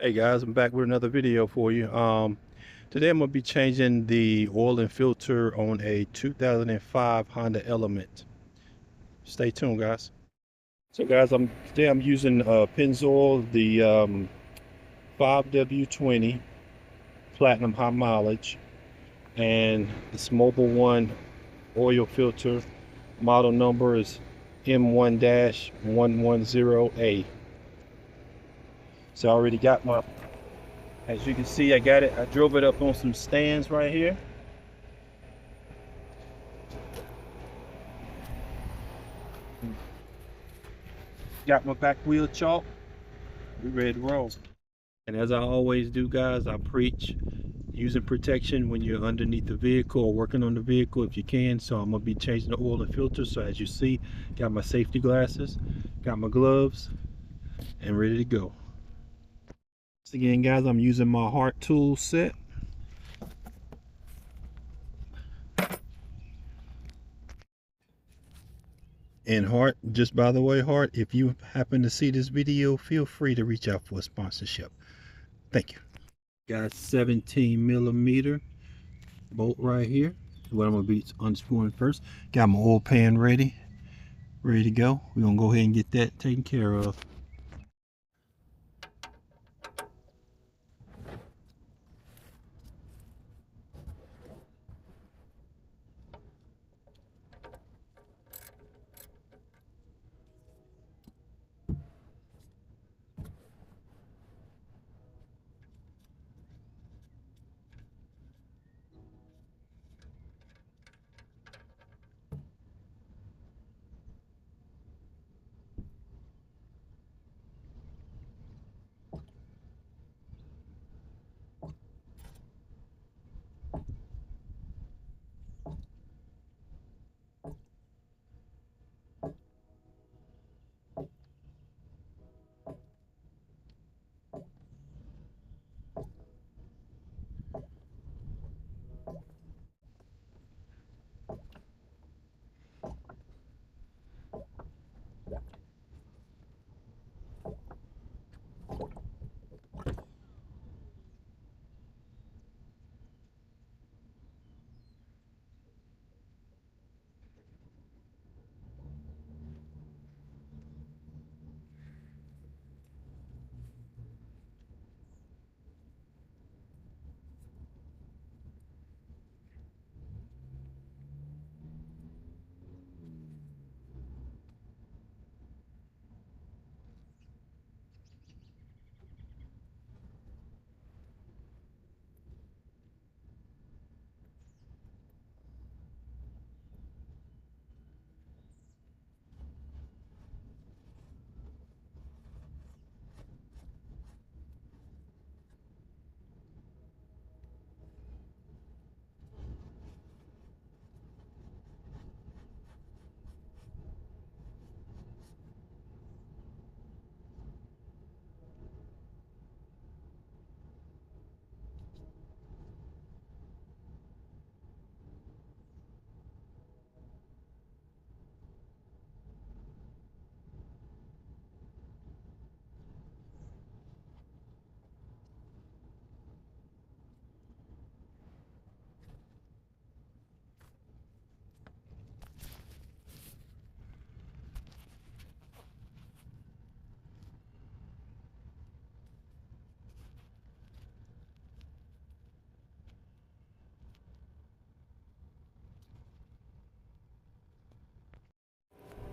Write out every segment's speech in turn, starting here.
Hey guys, I'm back with another video for you. Today I'm gonna be changing the oil and filter on a 2005 Honda Element. Stay tuned, guys. So guys, today I'm using Pennzoil, the 5W20 Platinum High Mileage, and this Mobil One oil filter. Model number is M1-110A. So I already got my, as you can see, I got it. I drove it up on some stands right here. Got my back wheel chalk. We ready to roll. And as I always do, guys, I preach using protection when you're underneath the vehicle or working on the vehicle if you can. So I'm gonna be changing the oil and filter. So as you see, got my safety glasses, got my gloves, and ready to go. Once again, guys, I'm using my Hart tool set. And Hart, just by the way, Hart, if you happen to see this video, feel free to reach out for a sponsorship. Thank you. Got 17mm bolt right here. What I'm gonna be unscrewing first. Got my oil pan ready to go. We're gonna go ahead and get that taken care of.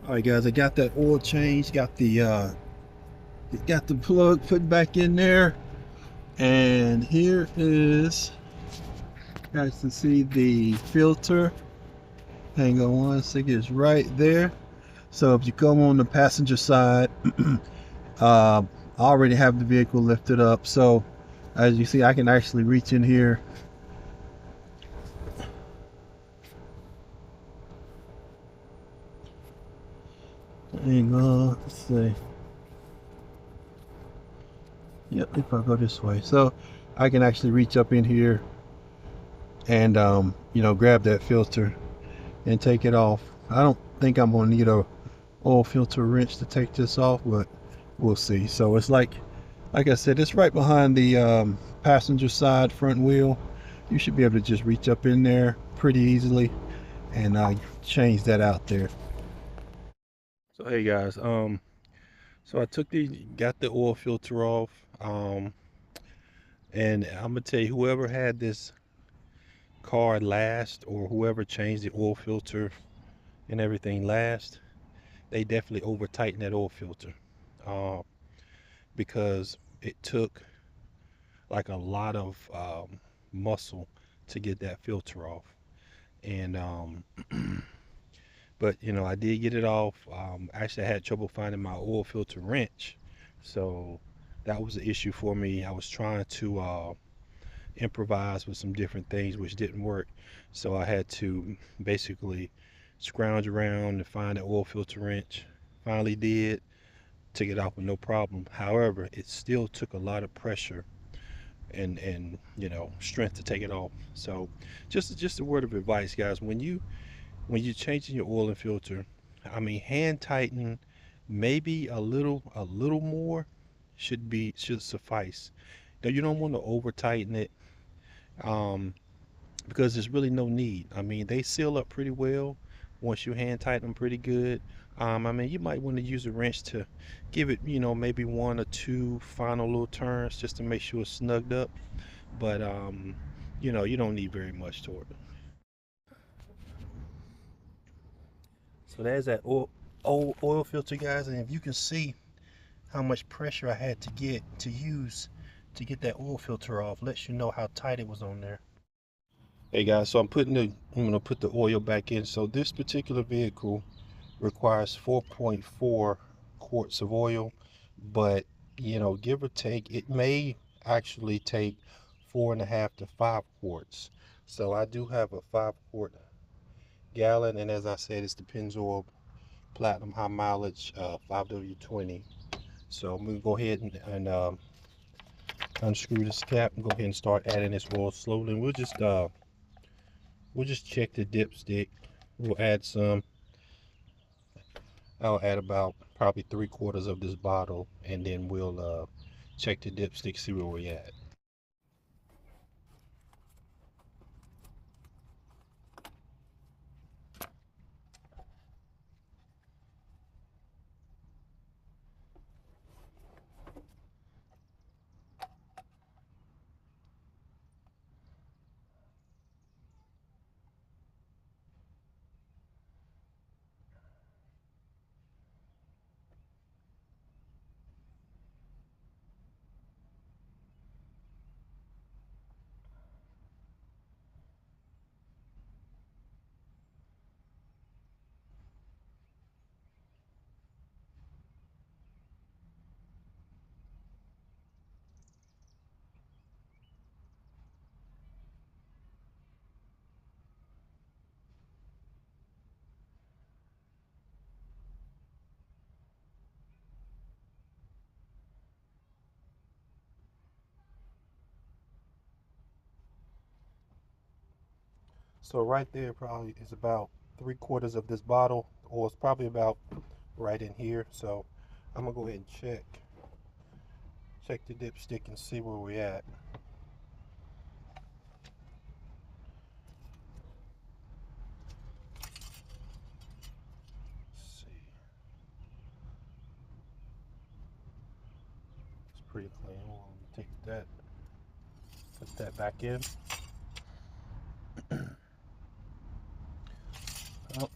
All right, guys, I got that oil change, got the plug put back in there, and here is, you guys can see the filter. Hang on one second, it's right there. So if you come on the passenger side, I already have the vehicle lifted up, so as you see, I can actually reach in here hang on, let's see. Yep, if I go this way, so I can actually reach up in here and you know, grab that filter and take it off. I don't think I'm gonna need a oil filter wrench to take this off, but we'll see. So it's like Like I said, it's right behind the passenger side front wheel. You should be able to just reach up in there pretty easily and change that out there. So hey guys, so I got the oil filter off, and I'm gonna tell you, whoever had this car last, or whoever changed the oil filter and everything last, they definitely over tightened that oil filter, uh, because it took like a lot of muscle to get that filter off. And but you know, I did get it off. Actually, I had trouble finding my oil filter wrench, so that was an issue for me. I was trying to improvise with some different things, which didn't work. So I had to basically scrounge around to find an oil filter wrench. Finally did, took it off with no problem. However, it still took a lot of pressure and you know, strength to take it off. So just a word of advice, guys, when you're changing your oil and filter, I mean, hand tighten, maybe a little more should suffice. Now, you don't want to over tighten it, um, because there's really no need. I mean, they seal up pretty well once you hand tighten them pretty good. I mean, you might want to use a wrench to give it, you know, maybe one or two final little turns just to make sure it's snugged up. But you know, you don't need very much toward it. So there's that oil filter, guys, and if you can see how much pressure I had to use to get that oil filter off, lets you know how tight it was on there. Hey guys, so I'm gonna put the oil back in. So this particular vehicle requires 4.4 quarts of oil, but you know, give or take, it may actually take 4.5 to 5 quarts. So I do have a 5 quart gallon, and as I said, it's the Pennzoil Platinum High Mileage 5W20. So I'm gonna go ahead and unscrew this cap and go ahead and start adding this oil slowly. And we'll just check the dipstick. We'll add some. I'll add about probably 3/4 of this bottle, and then we'll check the dipstick, see where we're at. So right there probably is about 3/4 of this bottle, or it's probably about right in here. So I'm gonna go ahead and check the dipstick and see where we're at. Let's see, it's pretty clean. We'll take that, put that back in. Oh,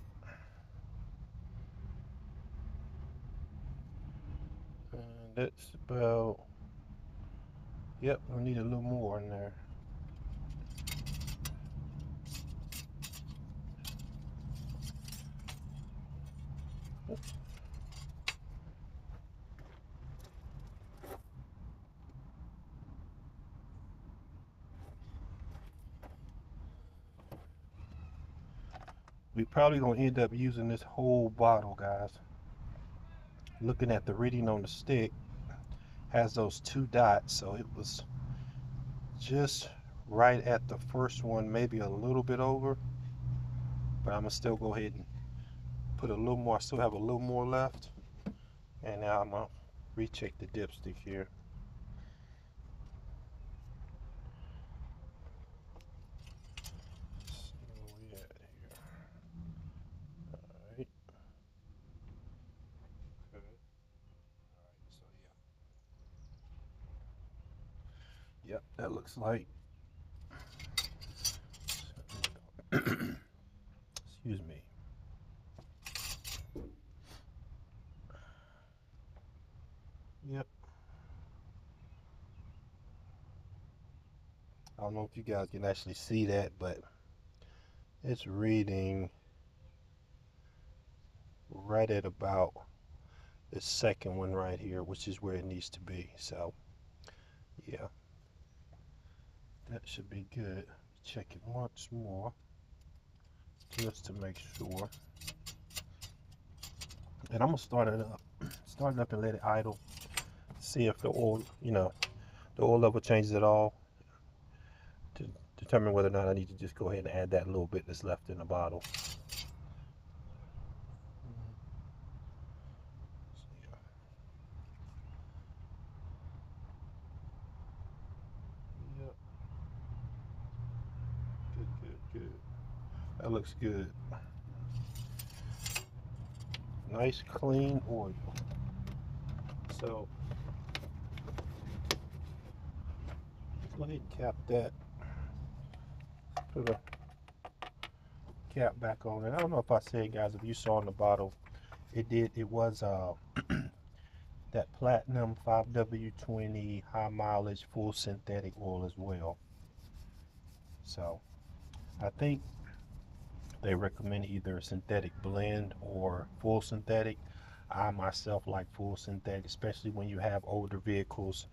and that's about, yep, we need a little more in there. We probably gonna end up using this whole bottle, guys. Looking at the reading on the stick, has those 2 dots, so it was just right at the first one, maybe a little bit over, but I'm gonna still go ahead and put a little more. I still have a little more left, and now I'm gonna recheck the dipstick here. Yep, that looks like. Excuse me. Yep. I don't know if you guys can actually see that, but it's reading right at about the second one right here, which is where it needs to be. So, yeah, that should be good. Check it once more just to make sure. And I'm gonna start it up, and let it idle. See if the oil, the oil level changes at all to determine whether or not I need to just go ahead and add that little bit that's left in the bottle. Yep. Good, good, good. That looks good. Nice clean oil. So go ahead and cap that. Put a cap back on it. I don't know if I said, guys, if you saw in the bottle, it was that platinum 5W20 high mileage full synthetic oil as well. So I think they recommend either a synthetic blend or full synthetic. I myself like full synthetic, especially when you have older vehicles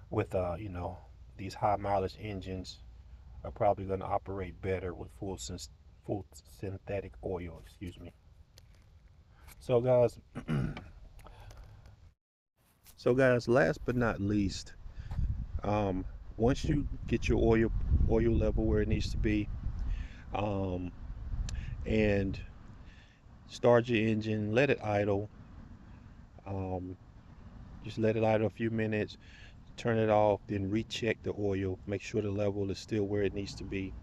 with these high mileage engines are probably going to operate better with full synthetic oil, excuse me. So guys, last but not least, um, once you get your oil level where it needs to be, um, and start your engine, let it idle. Um, just let it idle a few minutes, turn it off, then recheck the oil, make sure the level is still where it needs to be.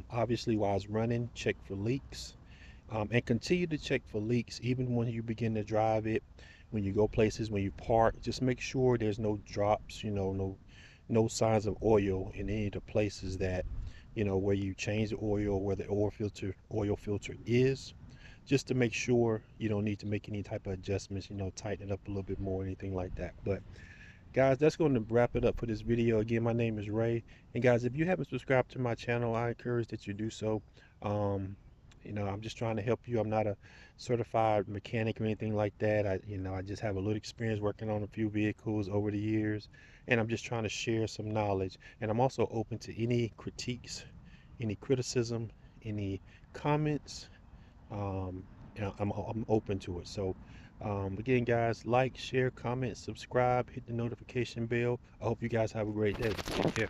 Obviously, while it's running, check for leaks. And continue to check for leaks even when you begin to drive it. When you go places, when you park, just make sure there's no drops, no signs of oil in any of the places that, where you change the oil, where the oil filter is, just to make sure you don't need to make any type of adjustments, tighten it up a little bit more, anything like that. But guys, that's going to wrap it up for this video. Again, my name is Ray, and guys, if you haven't subscribed to my channel, I encourage that you do so. um I'm just trying to help you. I'm not a certified mechanic or anything like that. I just have a little experience working on a few vehicles over the years, and I'm just trying to share some knowledge. And I'm also open to any critiques, any criticism, any comments. um, I'm open to it. So, again, guys, like, share, comment, subscribe, hit the notification bell. I hope you guys have a great day. Take care.